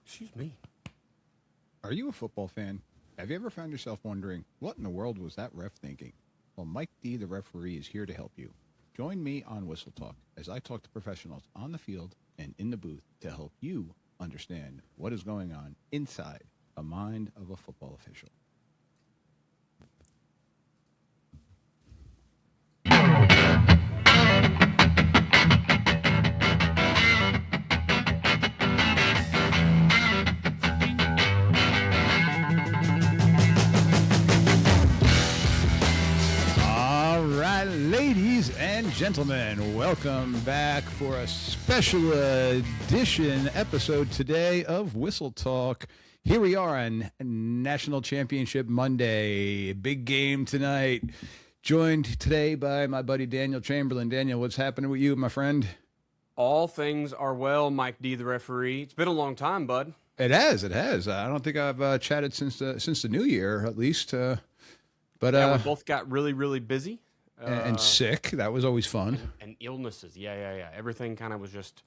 Excuse me. Are you a football fan? Have you ever found yourself wondering, what in the world was that ref thinking? Well, Mike D, the referee, is here to help you. Join me on Whistle Talk as I talk to professionals on the field and in the booth to help you understand what is going on inside a mind of a football official. Ladies and gentlemen, welcome back for a special edition episode today of Whistle Talk. Here we are on National Championship Monday. Big game tonight. Joined today by my buddy Daniel Chamberlain. Daniel, what's happening with you, my friend? All things are well, Mike D, the referee. It's been a long time, bud. It has. I don't think I've chatted since the new year, at least. But yeah, we both got really, really busy. And sick. That was always fun. And illnesses. Yeah. Everything kind of was just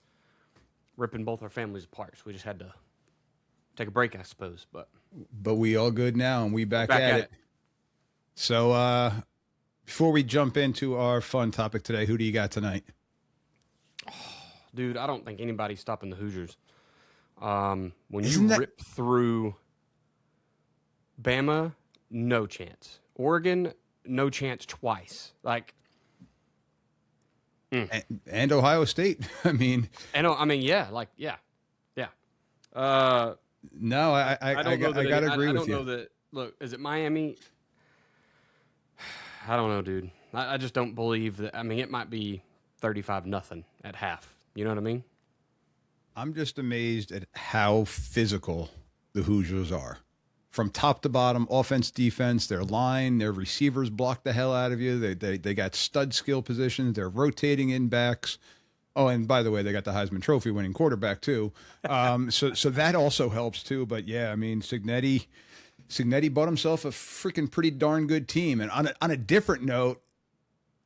ripping both our families apart. So we just had to take a break, I suppose. But we all good now, and we back at it. So before we jump into our fun topic today, who do you got tonight? Oh, dude, I don't think anybody's stopping the Hoosiers. When you rip through Bama, no chance. Oregon, no chance twice. And Ohio State. I mean, yeah. No, I gotta agree with you. I don't know that. Look, is it Miami? I don't know, dude. I just don't believe that. I mean, it might be 35-0 at half. You know what I mean? I'm just amazed at how physical the Hoosiers are. From top to bottom, offense, defense, their line, their receivers block the hell out of you. They got stud skill positions. They're rotating in backs. Oh, and by the way, they got the Heisman Trophy winning quarterback too. So that also helps too. But yeah, I mean, Signetti bought himself a freaking pretty darn good team. And on a different note,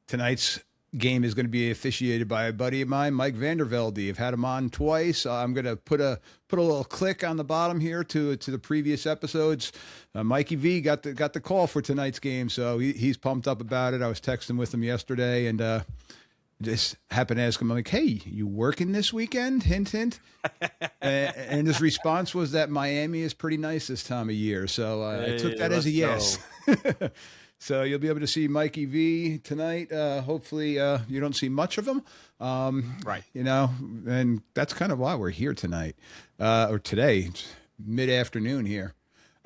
tonight's game is going to be officiated by a buddy of mine, Mike Vandervelde. I've had him on twice. I'm going to put a little click on the bottom here to the previous episodes. Mikey V got the call for tonight's game, so he's pumped up about it. I was texting with him yesterday, and just happened to ask him, I'm like, hey, you working this weekend? Hint, hint. And his response was that Miami is pretty nice this time of year. So I took that as a yes. So you'll be able to see Mikey V tonight. Hopefully you don't see much of him. Right. You know, and that's kind of why we're here tonight, or today. It's mid-afternoon here.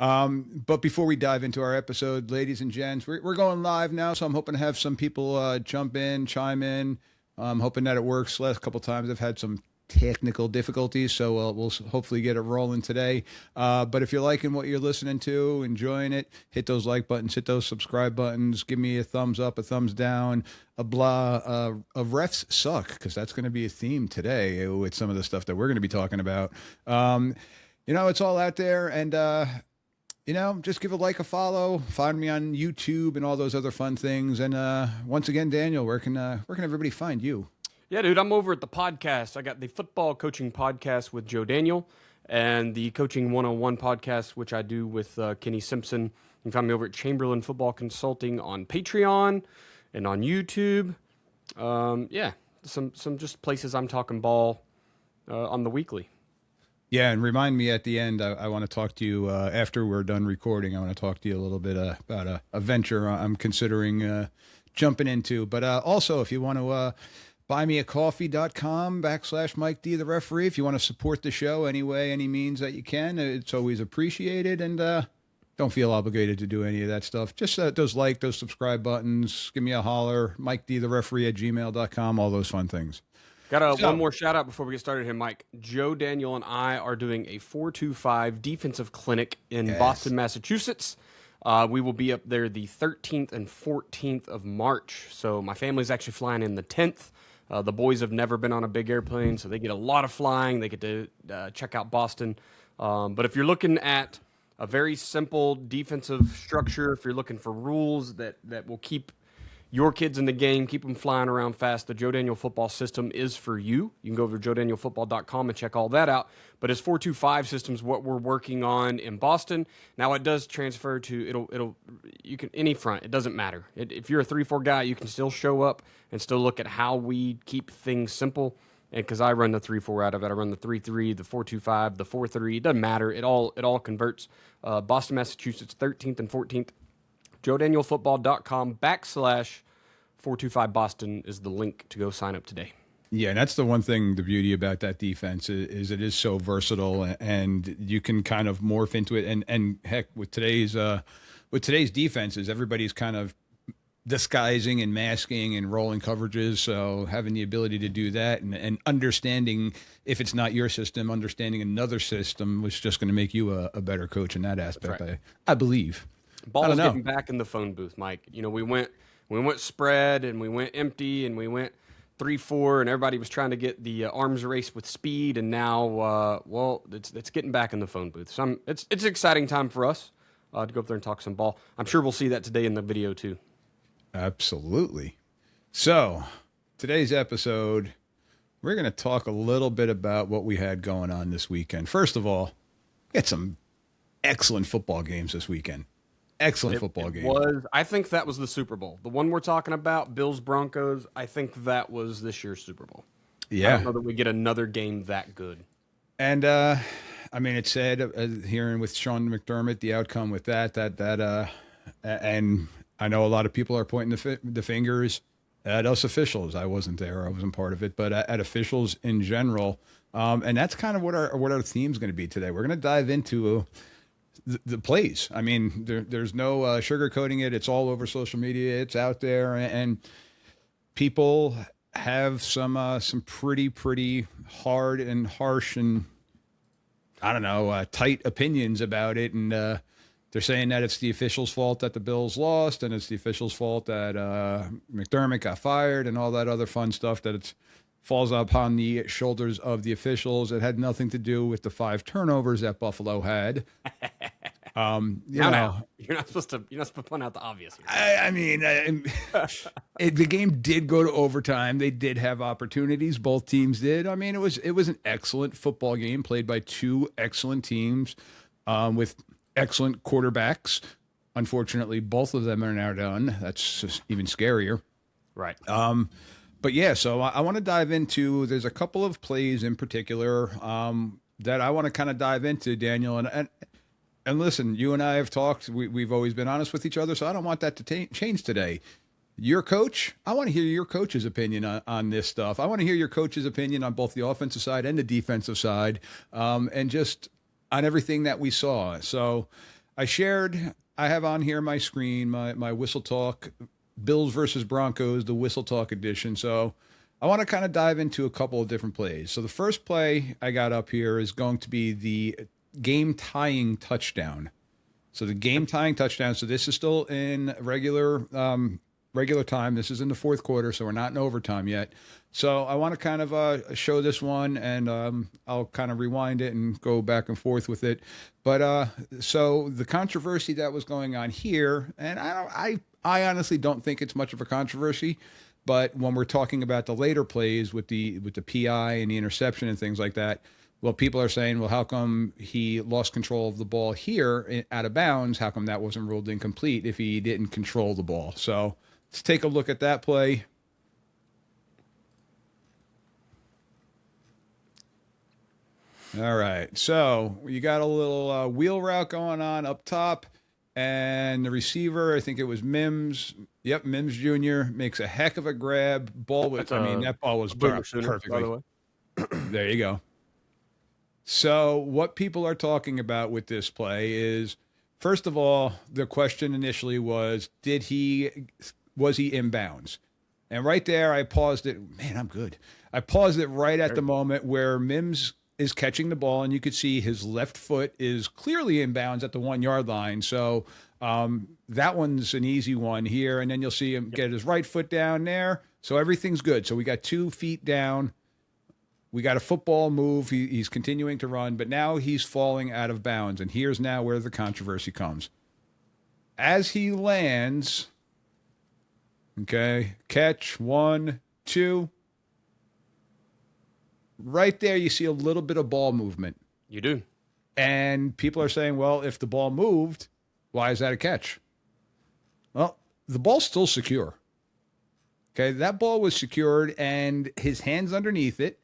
But before we dive into our episode, ladies and gents, we're going live now, so I'm hoping to have some people chime in. I'm hoping that it works. Last couple times I've had some technical difficulties, so we'll hopefully get it rolling today. But if you're liking what you're listening to, enjoying it, hit those like buttons, hit those subscribe buttons, give me a thumbs up, a thumbs down, a blah. Refs suck, because that's going to be a theme today with some of the stuff that we're going to be talking about. It's all out there, and just give a like, a follow, find me on YouTube and all those other fun things. And once again, Daniel, where can everybody find you? Yeah, dude, I'm over at the podcast. I got the football coaching podcast with Joe Daniel and the Coaching 101 podcast, which I do with Kenny Simpson. You can find me over at Chamberlain Football Consulting on Patreon and on YouTube. Some just places I'm talking ball on the weekly. Yeah, and remind me at the end, I want to talk to you after we're done recording. I want to talk to you a little bit about a venture I'm considering jumping into. But also, if you want to buymeacoffee.com/Mike D, the referee, if you want to support the show any way, any means that you can, it's always appreciated. And don't feel obligated to do any of that stuff. Just those subscribe buttons. Give me a holler, Mike D, the referee @gmail.com, all those fun things. Got one more shout out before we get started here, Mike. Joe Daniel and I are doing a 425 defensive clinic in Boston, Massachusetts. We will be up there the 13th and 14th of March. So my family's actually flying in the 10th. The boys have never been on a big airplane, so they get a lot of flying. They get to check out Boston. But if you're looking at a very simple defensive structure, if you're looking for rules that will keep your kids in the game, keep them flying around fast, the Joe Daniel football system is for you. You can go over to joedanielfootball.com and check all that out. But his 4-2-5 system is what we're working on in Boston. Now it does transfer to you can any front. It doesn't matter. If you're a 3-4 guy, you can still show up and still look at how we keep things simple. And because I run the 3-4 out of it, I run the 3-3, the 4-2-5, the 4-3. It doesn't matter. It all converts. Boston, Massachusetts, 13th and 14th. joedanielfootball.com/425 Boston is the link to go sign up today. Yeah, and that's the one thing, the beauty about that defense is it is so versatile, and you can kind of morph into it. And heck, with today's defenses, everybody's kind of disguising and masking and rolling coverages. So having the ability to do that and understanding, if it's not your system, understanding another system was just going to make you a better coach in that aspect. Right. I believe. Ball's getting back in the phone booth, Mike. You know, we went spread and we went empty and we went 3-4, and everybody was trying to get the arms race with speed. And now, it's getting back in the phone booth. So it's an exciting time for us to go up there and talk some ball. I'm sure we'll see that today in the video too. Absolutely. So today's episode, we're going to talk a little bit about what we had going on this weekend. First of all, we had some excellent football games this weekend. Excellent football game. I think that was the Super Bowl. The one we're talking about, Bills Broncos, I think that was this year's Super Bowl. Yeah. I don't know that we get another game that good. And I mean, it's sad hearing with Sean McDermott, the outcome with that, and I know a lot of people are pointing the fingers at us officials. I wasn't there. I wasn't part of it, but at officials in general. And that's kind of what our theme's going to be today. We're going to dive into the plays. I mean, there's no sugarcoating it. It's all over social media. It's out there, and people have some pretty hard and harsh and I don't know tight opinions about it. And they're saying that it's the officials' fault that the Bills lost, and it's the officials' fault that McDermott got fired, and all that other fun stuff that it falls upon the shoulders of the officials. It had nothing to do with the 5 turnovers that Buffalo had. You're not supposed to point out the obvious here. I mean, the game did go to overtime. They did have opportunities. Both teams did. I mean, it was an excellent football game played by 2 excellent teams with excellent quarterbacks. Unfortunately, both of them are now done. That's just even scarier. Right. But yeah, so I want to dive into, there's a couple of plays in particular that I want to kind of dive into, Daniel. And listen, you and I have talked. We've always been honest with each other, so I don't want that to change today. Your coach, I want to hear your coach's opinion on this stuff. I want to hear your coach's opinion on both the offensive side and the defensive side, and just on everything that we saw. So I have on here my screen, my Whistle Talk, Bills versus Broncos, the Whistle Talk edition. So I want to kind of dive into a couple of different plays. So the first play I got up here is going to be the game-tying touchdown. So the game-tying touchdown. So this is still in regular time. This is in the fourth quarter, so we're not in overtime yet. So I want to kind of show this one, and I'll kind of rewind it and go back and forth with it. But so the controversy that was going on here, and I honestly don't think it's much of a controversy. But when we're talking about the later plays with the PI and the interception and things like that, well, people are saying, well, how come he lost control of the ball here out of bounds? How come that wasn't ruled incomplete if he didn't control the ball? So let's take a look at that play. All right. So you got a little wheel route going on up top, and the receiver, I think it was Mims. Yep, Mims Jr. makes a heck of a grab. That ball was perfectly. By the way. There you go. So what people are talking about with this play is, first of all, the question initially was he inbounds? And right there, I paused it. Man, I'm good. I paused it right at the moment where Mims is catching the ball, and you could see his left foot is clearly inbounds at the 1-yard line. So that one's an easy one here. And then you'll see him get his right foot down there. So everything's good. So we got 2 feet down. We got a football move. He's continuing to run, but now he's falling out of bounds. And here's now where the controversy comes. As he lands, Okay. Catch, 1, 2. Right there, you see a little bit of ball movement. You do. And people are saying, well, if the ball moved, why is that a catch? Well, the ball's still secure. Okay. That ball was secured and his hand's underneath it.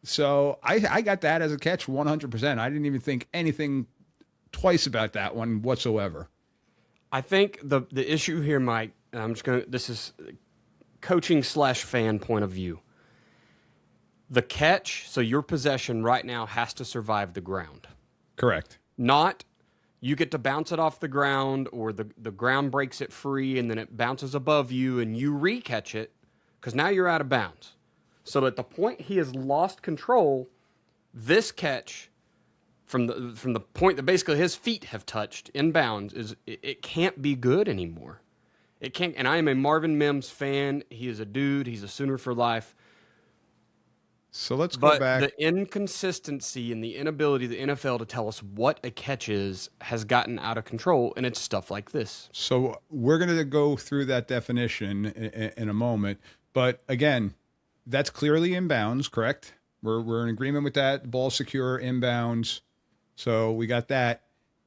So I got that as a catch 100%. I didn't even think anything twice about that one whatsoever. I think the issue here, Mike, and this is coaching / fan point of view. The catch, so your possession right now has to survive the ground. Correct. Not you get to bounce it off the ground or the ground breaks it free and then it bounces above you and you re-catch it because now you're out of bounds. So at the point he has lost control, this catch from the point that basically his feet have touched in bounds it can't be good anymore. It can't. And I am a Marvin Mims fan. He is a dude. He's a Sooner for life. So let's go back. The inconsistency and the inability of the NFL to tell us what a catch is has gotten out of control, and it's stuff like this. So we're going to go through that definition in a moment. But again, that's clearly inbounds, correct? We're in agreement with that. Ball secure, inbounds. So we got that.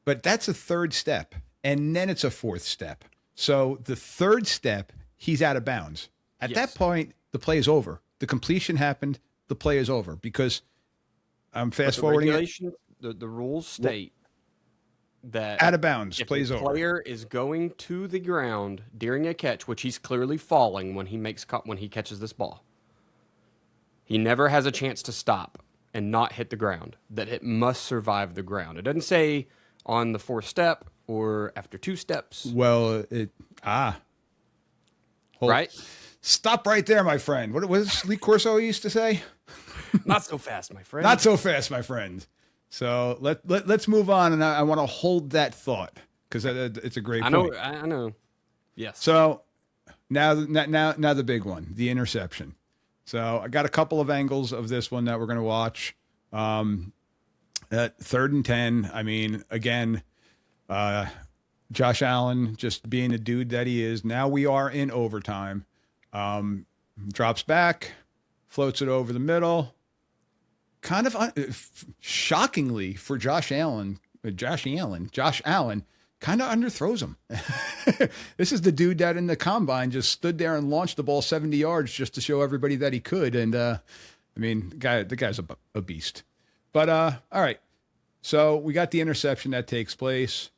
But that's a third step. And then it's a fourth step. So the third step, he's out of bounds. At that point, the play is over. The completion happened. The play is over because I'm fast forwarding. The rules state that out of bounds, if plays the over. Player is going to the ground during a catch, which he's clearly falling when he catches this ball. He never has a chance to stop and not hit the ground. That it must survive the ground. It doesn't say on the fourth step or after 2 steps. Well, right. Stop right there, my friend. What does Lee Corso used to say? Not so fast, my friend. Not so fast, my friend. So let's move on, and I want to hold that thought because it's a great point. I know. Yes. So now the big one, the interception. So I got a couple of angles of this one that we're going to watch. At 3rd and 10, I mean, again, Josh Allen just being the dude that he is. Now we are in overtime. Drops back, floats it over the middle. Kind of shockingly for Josh Allen, kind of underthrows him. This is the dude that in the combine just stood there and launched the ball 70 yards just to show everybody that he could. And I mean, the guy's a beast. But all right, so we got the interception that takes place,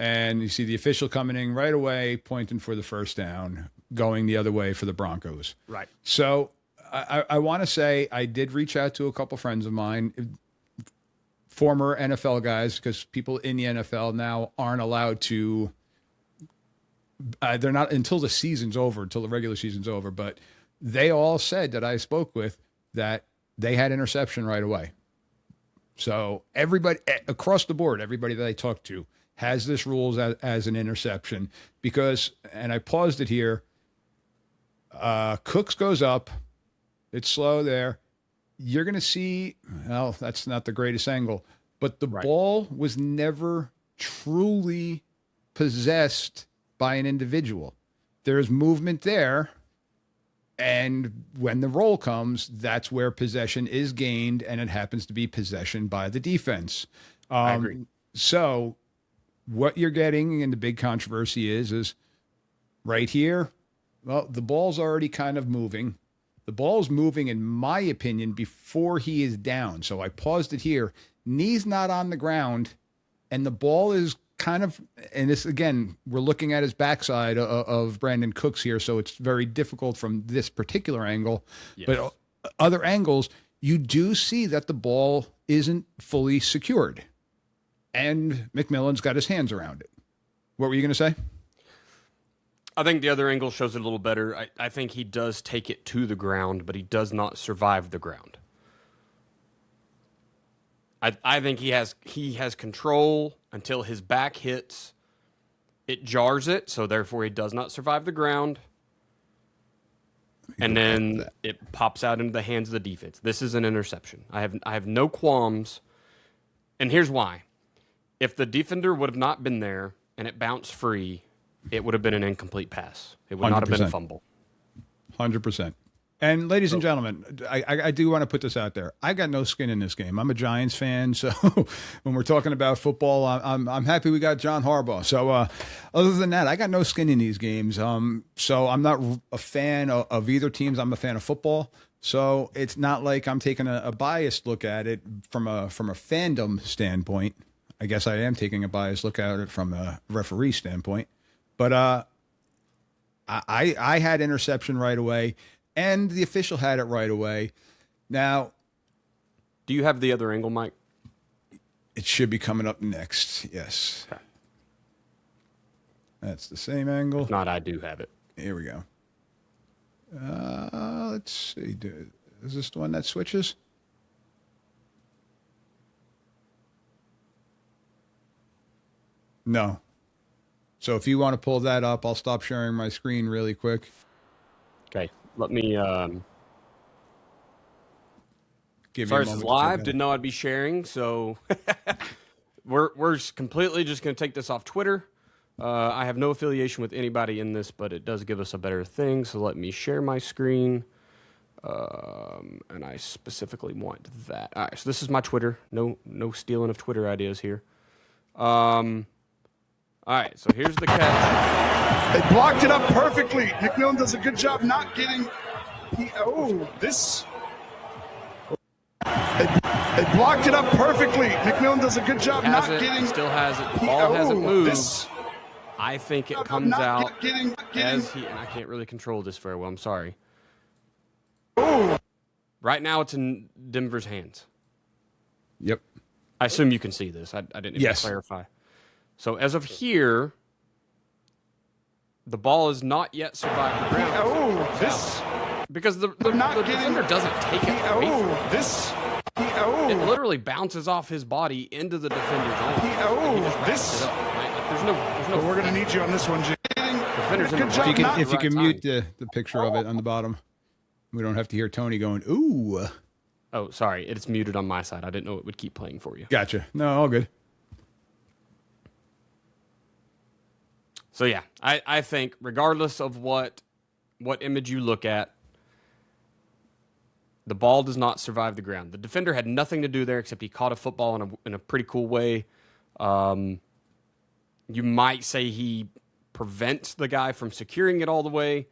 and you see the official coming in right away, pointing for the first down, going the other way for the Broncos. Right. So I want to say I did reach out to a couple friends of mine, former NFL guys, because people in the NFL now aren't allowed to. They're not until the season's over, until the regular season's over. But they all said that I spoke with that they had interception right away. So everybody across the board, everybody that I talked to has this rules as an interception because, and I paused it here. Cooks goes up. It's slow there. You're going to see, well, that's not the greatest angle, but the ball was never truly possessed by an individual. There's movement there. And when the roll comes, that's where possession is gained, and it happens to be possession by the defense. I agree. So what you're getting in the big controversy is right here, well, the ball's already kind of moving. The ball's moving, in my opinion, before he is down. So I paused it here. Knee's not on the ground, and the ball is kind of, and this, again, we're looking at his backside of Brandon Cooks here, so it's very difficult from this particular angle. Yes. But other angles, you do see that the ball isn't fully secured. And McMillan's got his hands around it. What were you going to say? I think the other angle shows it a little better. I think he does take it to the ground, but he does not survive the ground. I think he has control until his back hits. It jars it, so therefore he does not survive the ground. And then it pops out into the hands of the defense. This is an interception. I have no qualms. And here's why. If the defender would have not been there and it bounced free, it would have been an incomplete pass. It would not have been a fumble. 100%. And ladies and gentlemen, I do want to put this out there. I got no skin in this game. I'm a Giants fan, so when we're talking about football, I'm happy we got John Harbaugh. So other than that, I got no skin in these games. So I'm not a fan of either teams. I'm a fan of football. So it's not like I'm taking a biased look at it from a fandom standpoint. I guess I am taking a biased look at it from a referee standpoint. But I had interception right away, and the official had it right away. Now, do you have the other angle, Mike? It should be coming up next. Yes. Okay. That's the same angle. If not, I do have it. Here we go. Let's see. Is this the one that switches? No. So if you want to pull that up, I'll stop sharing my screen really quick. Okay. Let me give sorry, this is live. Didn't know I'd be sharing, so we're completely just going to take this off Twitter. I have no affiliation with anybody in this, but it does give us a better thing. So let me share my screen. And I specifically want that. All right, so this is my Twitter. No stealing of Twitter ideas here. All right, so here's the catch. They blocked it up perfectly. McMillan does a good job not getting. They blocked it up perfectly. McMillan does a good job not getting. Still has it. The ball hasn't moved. I think it comes out as he, and I can't really control this very well. I'm sorry. Right now, it's in Denver's hands. Yep. I assume you can see this. I didn't even clarify. So as of here, the ball has not yet survived the ground. Because the defender doesn't take it away from him. It literally bounces off his body into the defender's arm. He just wraps it up, right? Like there's no. We're gonna need you on this one, Jay. If you can mute the picture of it on the bottom, we don't have to hear Tony going, ooh. Oh, sorry. It's muted on my side. I didn't know it would keep playing for you. Gotcha. No, all good. So, yeah, I think regardless of what image you look at, the ball does not survive the ground. The defender had nothing to do there except he caught a football in a pretty cool way. You might say he prevents the guy from securing it all the way,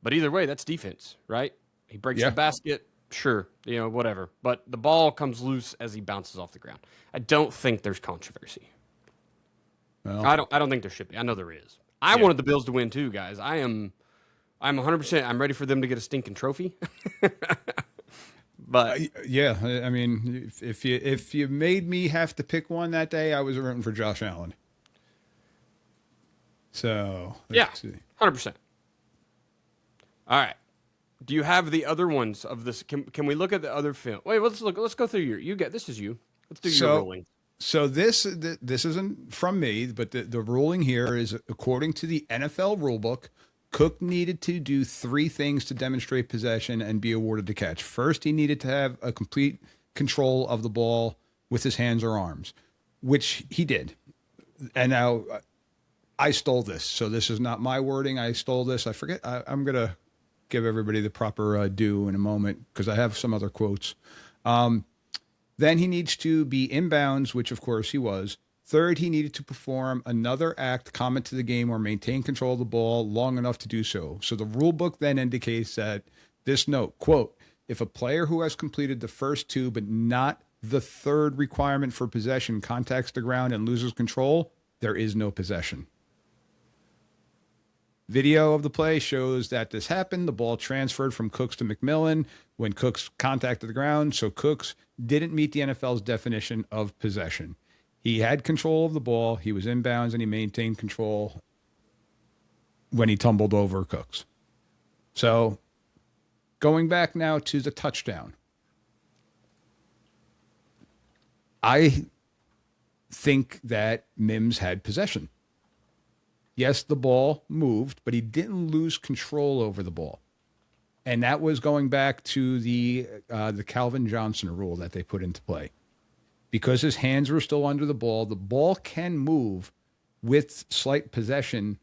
but either way, that's defense, right? He breaks the basket, sure, whatever. But the ball comes loose as he bounces off the ground. I don't think there's controversy. Well, I don't think there should be. I know there is. I wanted the Bills to win too, guys. I'm 100%. I'm ready for them to get a stinking trophy. But I mean, if you made me have to pick one that day, I was rooting for Josh Allen. So let's see. 100%. All right. Do you have the other ones of this? Can we look at the other film? Wait, let's look. Let's go through this is you. Let's do your ruling. So this isn't from me, but the ruling here is according to the NFL rulebook. Cook needed to do three things to demonstrate possession and be awarded the catch. First, he needed to have a complete control of the ball with his hands or arms, which he did. And now I stole this, so this is not my wording. I stole this. I forget. I'm going to give everybody the proper due in a moment because I have some other quotes. Then he needs to be inbounds, which of course he was. Third, he needed to perform another act common to the game or maintain control of the ball long enough to do so. So the rule book then indicates that this note, quote, if a player who has completed the first two but not the third requirement for possession contacts the ground and loses control, there is no possession. Video of the play shows that this happened. The ball transferred from Cooks to McMillan when Cooks contacted the ground. So Cooks didn't meet the NFL's definition of possession. He had control of the ball. He was inbounds, and he maintained control when he tumbled over Cooks. So going back now to the touchdown. I think that Mims had possession. Yes, the ball moved, but he didn't lose control over the ball. And that was going back to the Calvin Johnson rule that they put into play. Because his hands were still under the ball can move with slight possession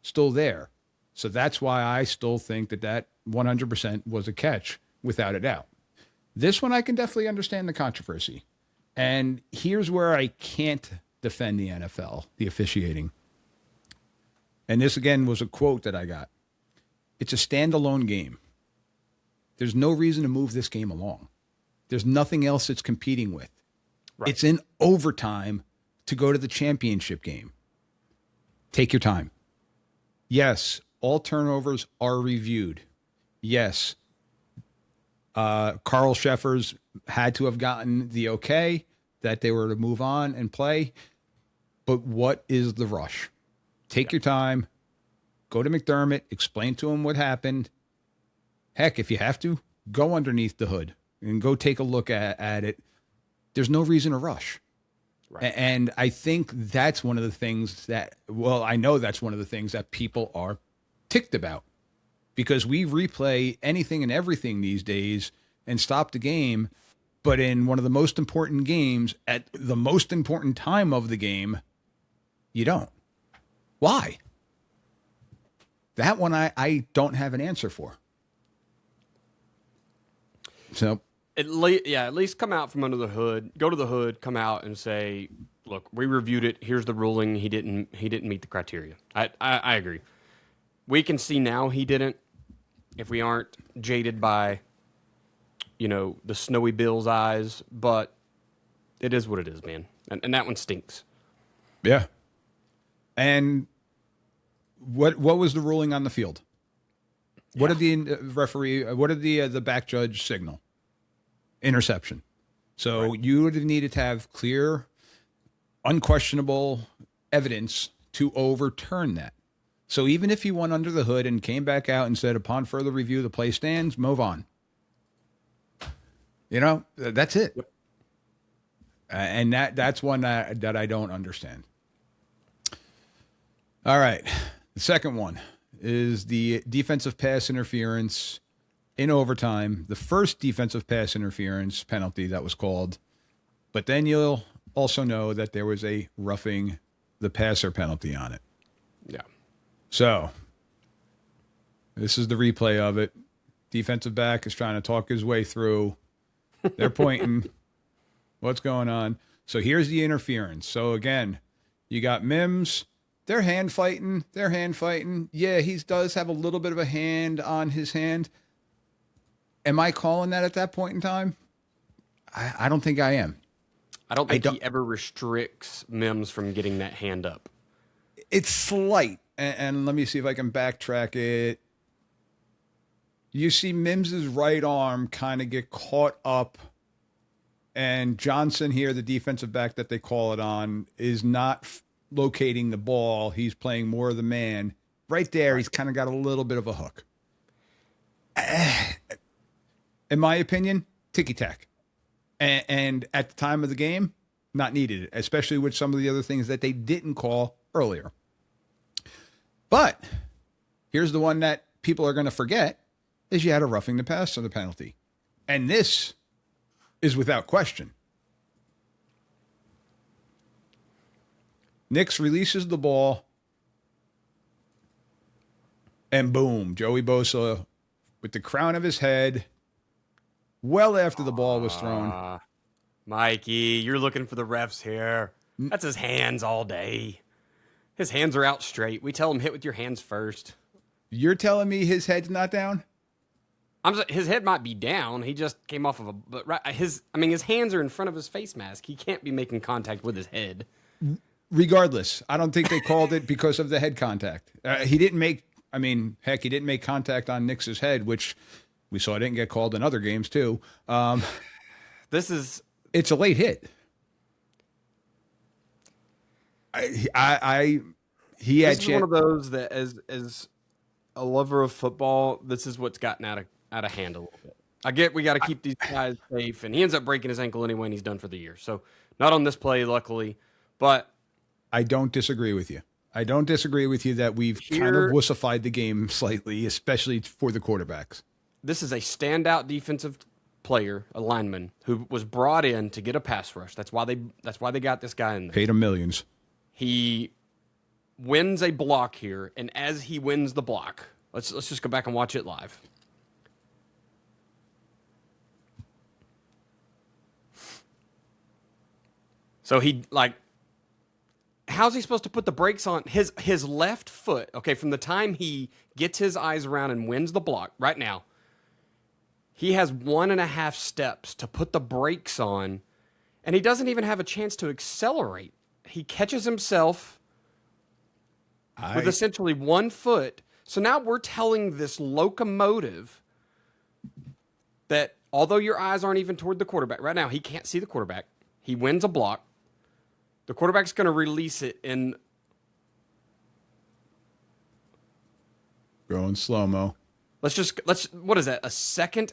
still there. So that's why I still think that 100% was a catch, without a doubt. This one, I can definitely understand the controversy. And here's where I can't defend the NFL, the officiating. And this, again, was a quote that I got. It's a standalone game. There's no reason to move this game along. There's nothing else it's competing with. Right. It's in overtime to go to the championship game. Take your time. Yes, all turnovers are reviewed. Yes, Carl Sheffers had to have gotten the okay that they were to move on and play. But what is the rush? Take your time. Go to McDermott. Explain to him what happened. Heck, if you have to, go underneath the hood and go take a look at it. There's no reason to rush. Right. And I think that's one of the things I know that's one of the things that people are ticked about, because we replay anything and everything these days and stop the game. But in one of the most important games, at the most important time of the game, you don't. Why? That one I don't have an answer for. So at least come out from under the hood, go to the hood, come out and say, look, we reviewed it. Here's the ruling. He didn't meet the criteria. I agree. We can see now he didn't, if we aren't jaded by, the snowy Bill's eyes, but it is what it is, man. And that one stinks. Yeah. And what was the ruling on the field? What did the referee, what did the back judge signal? Interception. So you would have needed to have clear, unquestionable evidence to overturn that. So even if he went under the hood and came back out and said, upon further review, the play stands, move on. That's it. Yep. And that's one that I don't understand. All right. The second one is the defensive pass interference in overtime. The first defensive pass interference penalty that was called. But then you'll also know that there was a roughing the passer penalty on it. Yeah. So this is the replay of it. Defensive back is trying to talk his way through. They're pointing. What's going on? So here's the interference. So again, you got Mims. They're hand fighting. Yeah, he does have a little bit of a hand on his hand. Am I calling that at that point in time? I don't think I am. I don't think he ever restricts Mims from getting that hand up. It's slight. And let me see if I can backtrack it. You see Mims's right arm kind of get caught up, and Johnson here, the defensive back that they call it on, is not locating the ball. He's playing more of the man. Right there, he's kind of got a little bit of a hook. In my opinion, ticky-tack. And at the time of the game, not needed, especially with some of the other things that they didn't call earlier. But here's the one that people are going to forget, is you had a roughing the passer the penalty. And this is without question. Nix releases the ball, and boom, Joey Bosa with the crown of his head, well after the ball was thrown. Mikey, you're looking for the refs here. That's his hands all day. His hands are out straight. We tell him hit with your hands first. You're telling me his head's not down? His head might be down. He just came off of his hands are in front of his face mask. He can't be making contact with his head. Regardless, I don't think they called it because of the head contact. He didn't make contact on Nix's head, which we saw didn't get called in other games too. It's a late hit. He had this is one of those that as a lover of football, this is what's gotten out of hand a little bit. I get we got to keep these guys safe, and he ends up breaking his ankle anyway, and he's done for the year. So not on this play, luckily, but I don't disagree with you. I don't disagree with you that we've kind of wussified the game slightly, especially for the quarterbacks. This is a standout defensive player, a lineman, who was brought in to get a pass rush. That's why they got this guy in there. Paid him millions. He wins a block here, and as he wins the block, let's just go back and watch it live. So he, like, how's he supposed to put the brakes on his left foot? Okay, from the time he gets his eyes around and wins the block, right now, he has 1.5 steps to put the brakes on, and he doesn't even have a chance to accelerate. He catches himself with essentially 1 foot. So now we're telling this locomotive that although your eyes aren't even toward the quarterback, right now he can't see the quarterback. He wins a block. The quarterback's going to release it in... Going slow-mo. What is that, 1.5 seconds?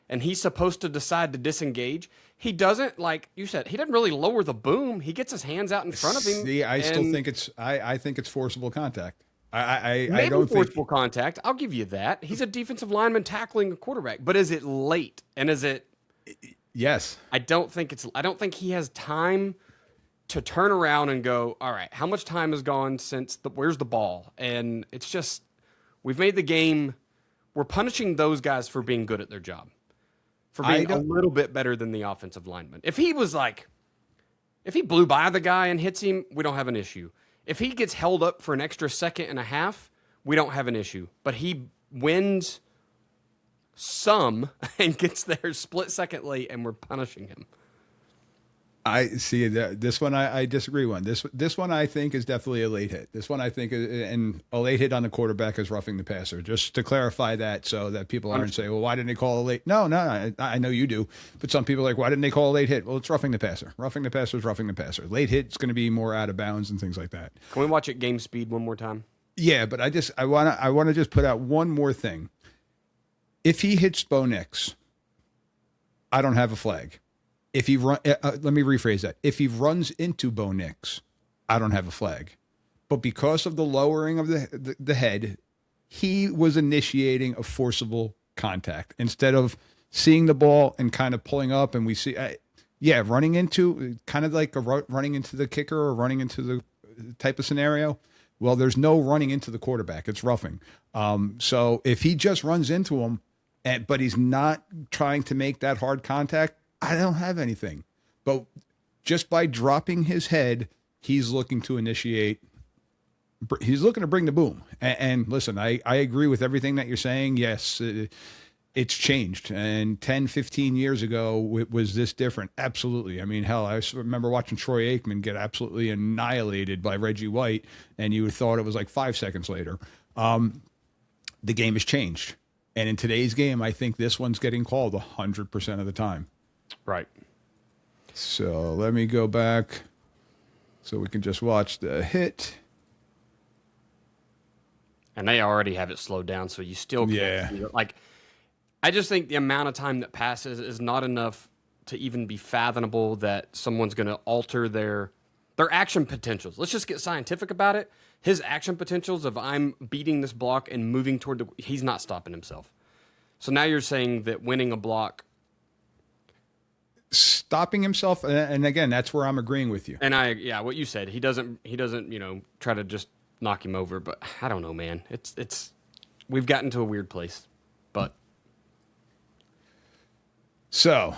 And he's supposed to decide to disengage. He doesn't, like you said, he doesn't really lower the boom. He gets his hands out in front of him. See, I still think I think it's forcible contact. I maybe don't forcible contact. I'll give you that. He's a defensive lineman tackling a quarterback, but is it late? And is it? Yes. I don't think he has time to turn around and go, all right, how much time has gone since where's the ball? And it's just, we've made the game, we're punishing those guys for being good at their job, for being a little bit better than the offensive lineman. If he blew by the guy and hits him, we don't have an issue. If he gets held up for an extra 1.5 seconds, we don't have an issue. But he wins some and gets there split second late, and we're punishing him. I see that this one I disagree with. This one I think is definitely a late hit. This one I think and a late hit on the quarterback is roughing the passer. Just to clarify that so that people aren't saying, well, why didn't they call a late? No, I know you do. But some people are like, why didn't they call a late hit? Well, it's roughing the passer. Roughing the passer is roughing the passer. Late hit is going to be more out of bounds and things like that. Can we watch it game speed one more time? Yeah, but I want to just put out one more thing. If he hits Bo Nix, I don't have a flag. If he let me rephrase that. If he runs into Bo Nix, I don't have a flag. But because of the lowering of the head, he was initiating a forcible contact instead of seeing the ball and kind of pulling up. And we see, running into kind of like running into the kicker or running into the type of scenario. Well, there's no running into the quarterback. It's roughing. So if he just runs into him, but he's not trying to make that hard contact, I don't have anything. But just by dropping his head, he's looking to initiate. He's looking to bring the boom. And listen, I agree with everything that you're saying. Yes, it's changed. And 10, 15 years ago, was this different? Absolutely. I mean, hell, I remember watching Troy Aikman get absolutely annihilated by Reggie White, and you thought it was like 5 seconds later. The game has changed. And in today's game, I think this one's getting called 100% of the time. Right. So let me go back so we can just watch the hit. And they already have it slowed down, so you still can't see it. Like, I just think the amount of time that passes is not enough to even be fathomable that someone's going to alter their action potentials. Let's just get scientific about it. His action potentials of I'm beating this block and moving toward he's not stopping himself. So now you're saying that winning a block, stopping himself, and again, that's where I'm agreeing with you. And what you said, he doesn't, try to just knock him over, but I don't know, man. It's we've gotten to a weird place. But so,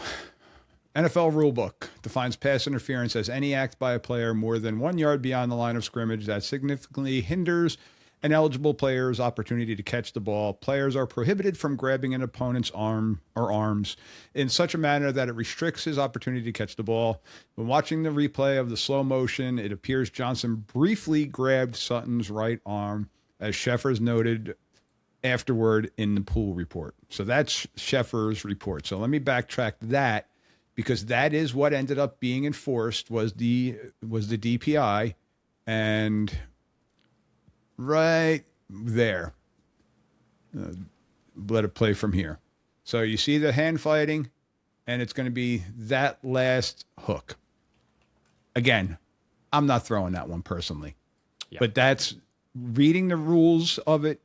NFL rulebook defines pass interference as any act by a player more than 1 yard beyond the line of scrimmage that significantly hinders an eligible player's opportunity to catch the ball. Players are prohibited from grabbing an opponent's arm or arms in such a manner that it restricts his opportunity to catch the ball. When watching the replay of the slow motion, it appears Johnson briefly grabbed Sutton's right arm, as Sheffers noted afterward in the pool report. So that's Sheffers' report. So let me backtrack that, because that is what ended up being enforced was the DPI, and right there. Let it play from here. So you see the hand fighting, and it's going to be that last hook. Again, I'm not throwing that one personally, but that's reading the rules of it.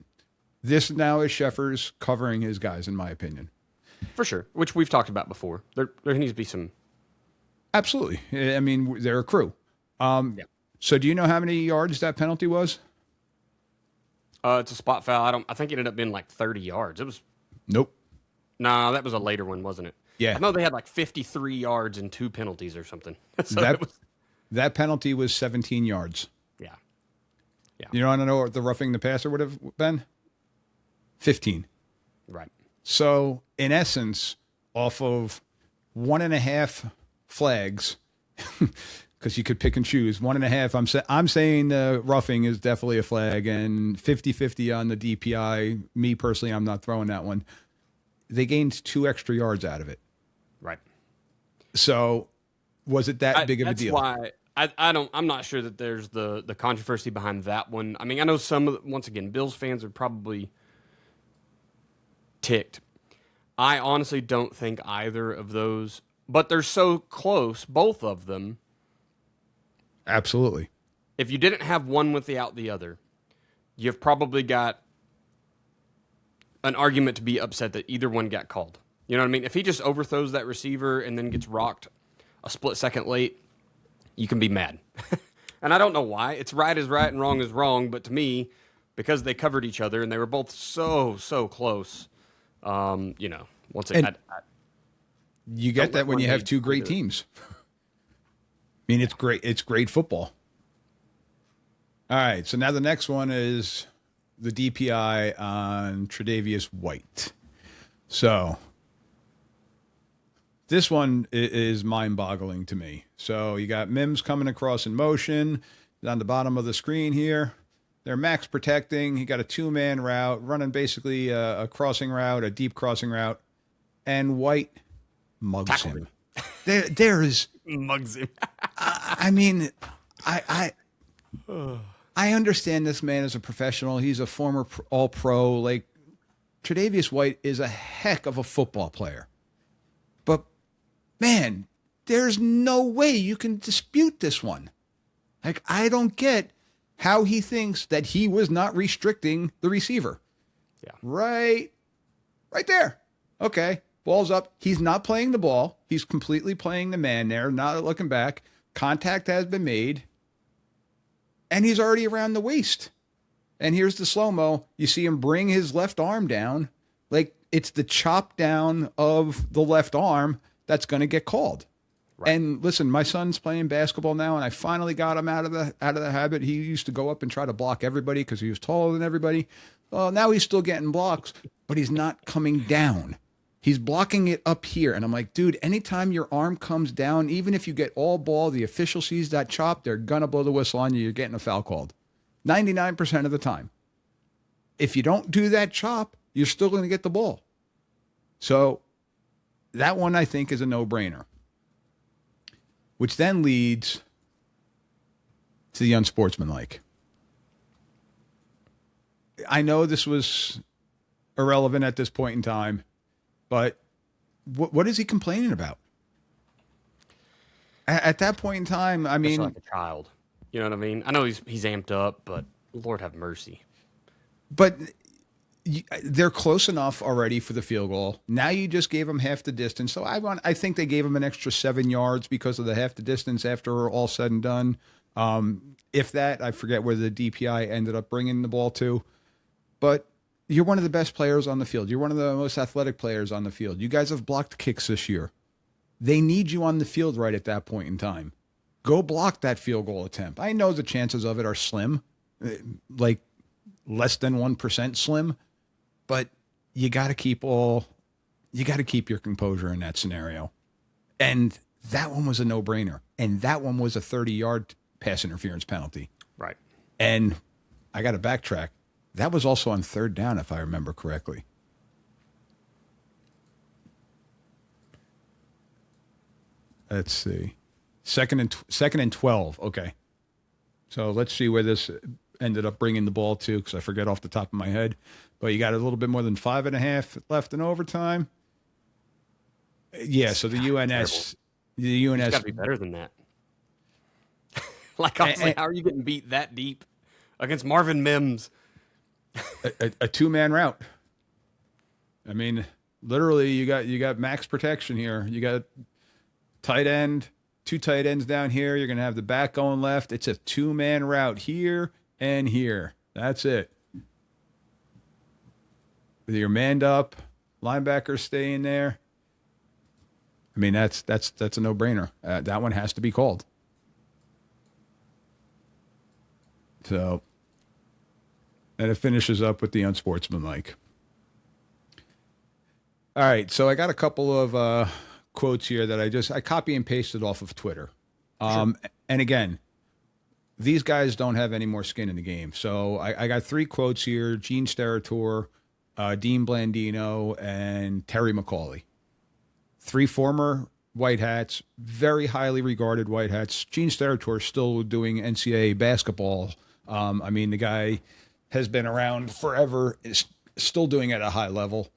This now is Sheffers covering his guys, in my opinion. For sure, which we've talked about before. There needs to be some. Absolutely. I mean, they're a crew. So do you know how many yards that penalty was? It's a spot foul. I think it ended up being like 30 yards. It was Nope. No, that was a later one, wasn't it? Yeah. I know they had like 53 yards and 2 penalties or something. So that it was, that penalty was 17 yards. yeah. You want to know what the roughing the passer would have been? 15. Right. So in essence, off of 1.5 flags, because you could pick and choose 1.5. I'm saying the roughing is definitely a flag, and 50-50 on the DPI. Me personally, I'm not throwing that one. They gained 2 extra yards out of it. Right. So was it that big of a deal? That's why I'm not sure that there's the controversy behind that one. I mean, I know once again, Bills fans are probably ticked. I honestly don't think either of those, but they're so close, both of them. Absolutely. If you didn't have one without the other, you've probably got an argument to be upset that either one got called. You know what I mean? If he just overthrows that receiver and then gets rocked a split second late, you can be mad. And I don't know why. It's right is right and wrong is wrong, but to me, because they covered each other and they were both so close, once again, you get that when you have 2 great teams. I mean, it's great. It's great football. All right. So now the next one is the DPI on Tre'Davious White. So this one is mind-boggling to me. So you got Mims coming across in motion on the bottom of the screen here. They're max protecting. He got a 2-man route, running basically a crossing route, a deep crossing route, and White mugs him. There is mugs him. I mean, I understand this man is a professional. He's a former All-Pro. Like, Tre'Davious White is a heck of a football player. But, man, there's no way you can dispute this one. Like, I don't get how he thinks that he was not restricting the receiver. Yeah. Right there. Okay. Ball's up. He's not playing the ball. He's completely playing the man there, not looking back. Contact has been made. And he's already around the waist. And here's the slow-mo. You see him bring his left arm down. Like, it's the chop down of the left arm that's going to get called. Right. And listen, my son's playing basketball now, and I finally got him out of the habit. He used to go up and try to block everybody because he was taller than everybody. Well, now he's still getting blocks, but he's not coming down. He's blocking it up here. And I'm like, dude, anytime your arm comes down, even if you get all ball, the official sees that chop, they're going to blow the whistle on you. You're getting a foul called 99% of the time. If you don't do that chop, you're still going to get the ball. So that one, I think, is a no-brainer. Which then leads to the unsportsmanlike. I know this was irrelevant at this point in time, but what is he complaining about? At that point in time, I mean, like a child. You know what I mean? I know he's amped up, but Lord have mercy. But they're close enough already for the field goal. Now you just gave them half the distance. So I think they gave them an extra 7 yards because of the half the distance after all said and done. If that, I forget where the DPI ended up bringing the ball to. But you're one of the best players on the field. You're one of the most athletic players on the field. You guys have blocked kicks this year. They need you on the field right at that point in time. Go block that field goal attempt. I know the chances of it are slim, like less than 1% slim. But you got to keep your composure in that scenario. And that one was a no-brainer. And that one was a 30-yard pass interference penalty. Right. And I got to backtrack. That was also on 3rd down, if I remember correctly. Let's see. Second and 12. Okay. So let's see where this ended up bringing the ball to, because I forget off the top of my head. But you got a little bit more than 5.5 left in overtime. Yeah, so the UNS It's got to be better than that. Like, honestly, how are you getting beat that deep against Marvin Mims? A 2-man route. I mean, literally, you got max protection here. You got tight end, two tight ends down here. You're going to have the back going left. It's a two-man route here and here. That's it. With your manned up, linebackers staying there. I mean, that's a no-brainer. That one has to be called. So, and it finishes up with the unsportsmanlike. All right, so I got a couple of quotes here that I copy and pasted off of Twitter. And again, these guys don't have any more skin in the game. So I got three quotes here: Gene Steratore, Dean Blandino, and Terry McAuley. Three former White Hats, very highly regarded White Hats. Gene Steratore still doing NCAA basketball. I mean, the guy has been around forever, is still doing it at a high level.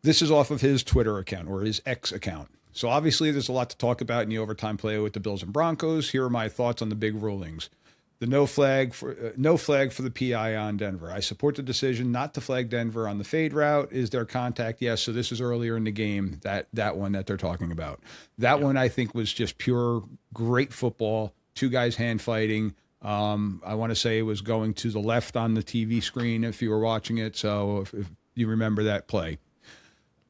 This is off of his Twitter account or his X account. So obviously there's a lot to talk about in the overtime play with the Bills and Broncos. Here are my thoughts on the big rulings. The no flag for the PI on Denver. I support the decision not to flag Denver on the fade route. Is there contact? Yes. So this is earlier in the game, that one that they're talking about. That one I think was just pure great football. Two guys hand fighting. I want to say it was going to the left on the TV screen if you were watching it. So if you remember that play.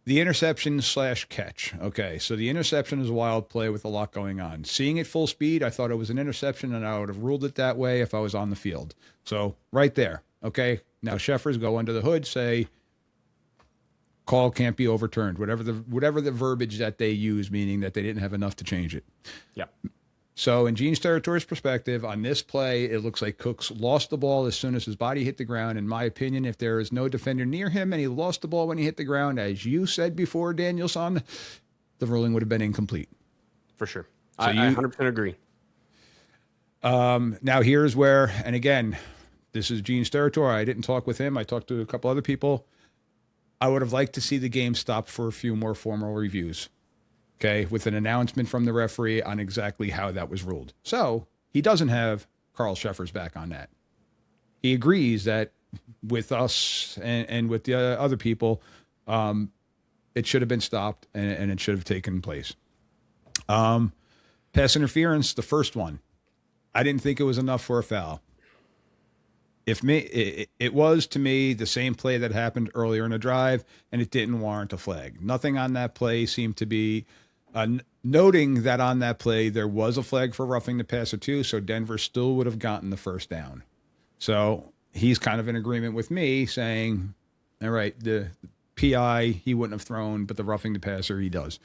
The interception / catch. Okay, so the interception is a wild play with a lot going on. Seeing it full speed, I thought it was an interception, and I would have ruled it that way if I was on the field. So right there. Okay, now Sheffers go under the hood, say call can't be overturned. Whatever the verbiage that they use, meaning that they didn't have enough to change it. Yeah. So in Gene Steratore's perspective, on this play, it looks like Cooks lost the ball as soon as his body hit the ground. In my opinion, if there is no defender near him and he lost the ball when he hit the ground, as you said before, Danielson, the ruling would have been incomplete. For sure. So I 100% agree. Now here's where, and again, this is Gene Steratore. I didn't talk with him. I talked to a couple other people. I would have liked to see the game stop for a few more formal reviews. Okay, with an announcement from the referee on exactly how that was ruled. So he doesn't have Carl Sheffers back on that. He agrees that with us and with the other people, it should have been stopped and it should have taken place. Pass interference, the first one. I didn't think it was enough for a foul. It was, to me, the same play that happened earlier in the drive, and it didn't warrant a flag. Nothing on that play seemed to be... noting that on that play, there was a flag for roughing the passer too, so Denver still would have gotten the first down. So he's kind of in agreement with me saying, all right, the PI, he wouldn't have thrown, but the roughing the passer, he does.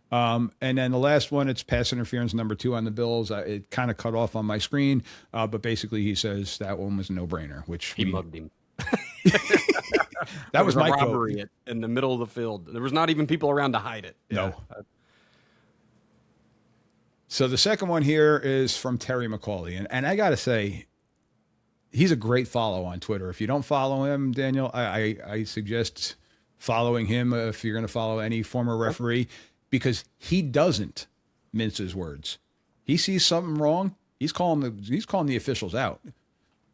And then the last one, it's pass interference number 2 on the Bills. It kind of cut off on my screen, but basically he says that one was a no-brainer, which he mugged him. That was my robbery quote. In the middle of the field. There was not even people around to hide it. No. So the second one here is from Terry McAuley. And I got to say, he's a great follow on Twitter. If you don't follow him, Daniel, I suggest following him if you're going to follow any former referee, because he doesn't mince his words. He sees something wrong, he's calling the officials out.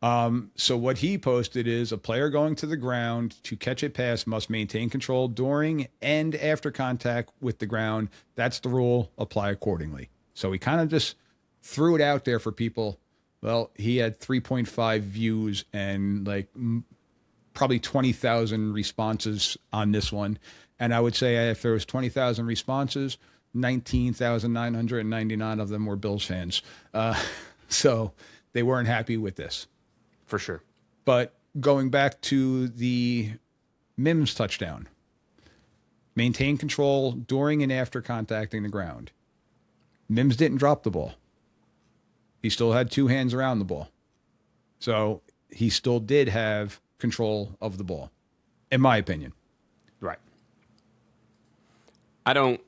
So what he posted is a player going to the ground to catch a pass must maintain control during and after contact with the ground. That's the rule. Apply accordingly. So he kind of just threw it out there for people. Well, he had 3.5 views and probably 20,000 responses on this one. And I would say if there was 20,000 responses, 19,999 of them were Bills fans. So they weren't happy with this. For sure. But going back to the Mims touchdown, maintain control during and after contacting the ground. Mims didn't drop the ball. He still had two hands around the ball. So he still did have control of the ball, in my opinion. Right. I don't